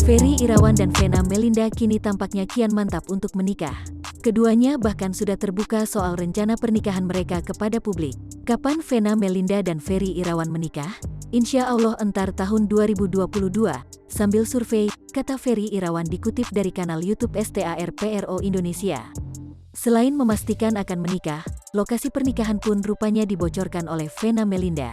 Ferry Irawan dan Vena Melinda kini tampaknya kian mantap untuk menikah. Keduanya bahkan sudah terbuka soal rencana pernikahan mereka kepada publik. Kapan Vena Melinda dan Ferry Irawan menikah? Insya Allah entar tahun 2022, sambil survei, kata Ferry Irawan dikutip dari kanal YouTube STARPRO Indonesia. Selain memastikan akan menikah, lokasi pernikahan pun rupanya dibocorkan oleh Vena Melinda.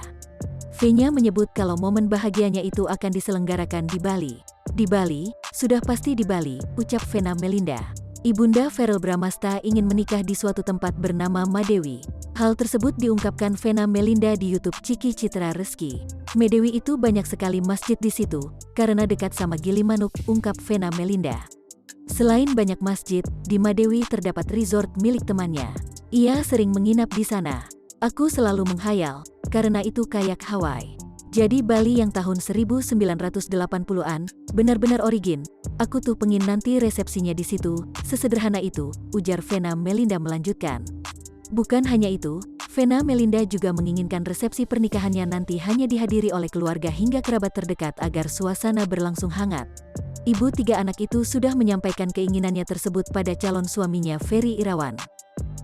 V-nya menyebut kalau momen bahagianya itu akan diselenggarakan di Bali. Di Bali, sudah pasti di Bali, ucap Vena Melinda. Ibunda Verrell Bramasta ingin menikah di suatu tempat bernama Madewi. Hal tersebut diungkapkan Vena Melinda di YouTube Ciki Citra Reski. Madewi itu banyak sekali masjid di situ, karena dekat sama Gilimanuk, ungkap Vena Melinda. Selain banyak masjid, di Madewi terdapat resort milik temannya. Ia sering menginap di sana. Aku selalu menghayal, karena itu kayak Hawaii. Jadi Bali yang tahun 1980-an, benar-benar origin. Aku tuh pengen nanti resepsinya di situ, sesederhana itu, ujar Vena Melinda melanjutkan. Bukan hanya itu, Vena Melinda juga menginginkan resepsi pernikahannya nanti hanya dihadiri oleh keluarga hingga kerabat terdekat agar suasana berlangsung hangat. Ibu 3 anak itu sudah menyampaikan keinginannya tersebut pada calon suaminya Ferry Irawan.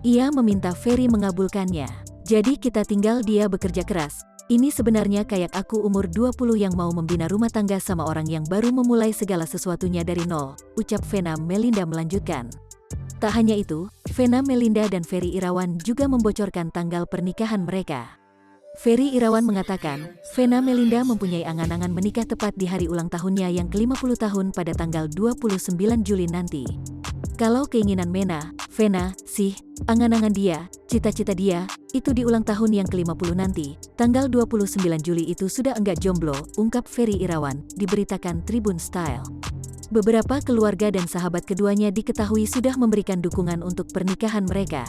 Ia meminta Ferry mengabulkannya. Jadi kita tinggal dia bekerja keras. Ini sebenarnya kayak aku umur 20 yang mau membina rumah tangga sama orang yang baru memulai segala sesuatunya dari nol, ucap Vena Melinda melanjutkan. Tak hanya itu, Vena Melinda dan Ferry Irawan juga membocorkan tanggal pernikahan mereka. Ferry Irawan mengatakan, Vena Melinda mempunyai angan-angan menikah tepat di hari ulang tahunnya yang ke-50 tahun pada tanggal 29 Juli nanti. Kalau keinginan Vena, sih, angan-angan dia, cita-cita dia, itu di ulang tahun yang ke-50 nanti, tanggal 29 Juli itu sudah enggak jomblo, ungkap Ferry Irawan, diberitakan Tribun Style. Beberapa keluarga dan sahabat keduanya diketahui sudah memberikan dukungan untuk pernikahan mereka.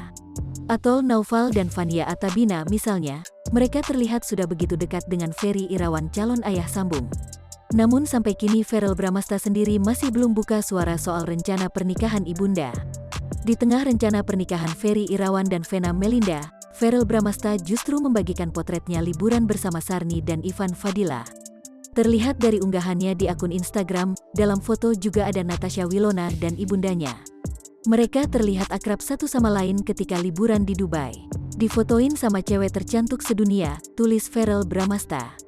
Atol Naufal dan Fania Atabina misalnya, mereka terlihat sudah begitu dekat dengan Ferry Irawan calon ayah sambung. Namun sampai kini Verrell Bramasta sendiri masih belum buka suara soal rencana pernikahan ibunda. Di tengah rencana pernikahan Ferry Irawan dan Vena Melinda, Verrell Bramasta justru membagikan potretnya liburan bersama Sarni dan Ivan Fadila. Terlihat dari unggahannya di akun Instagram, dalam foto juga ada Natasha Wilona dan ibundanya. Mereka terlihat akrab satu sama lain ketika liburan di Dubai. Difotoin sama cewek tercantik sedunia, tulis Verrell Bramasta.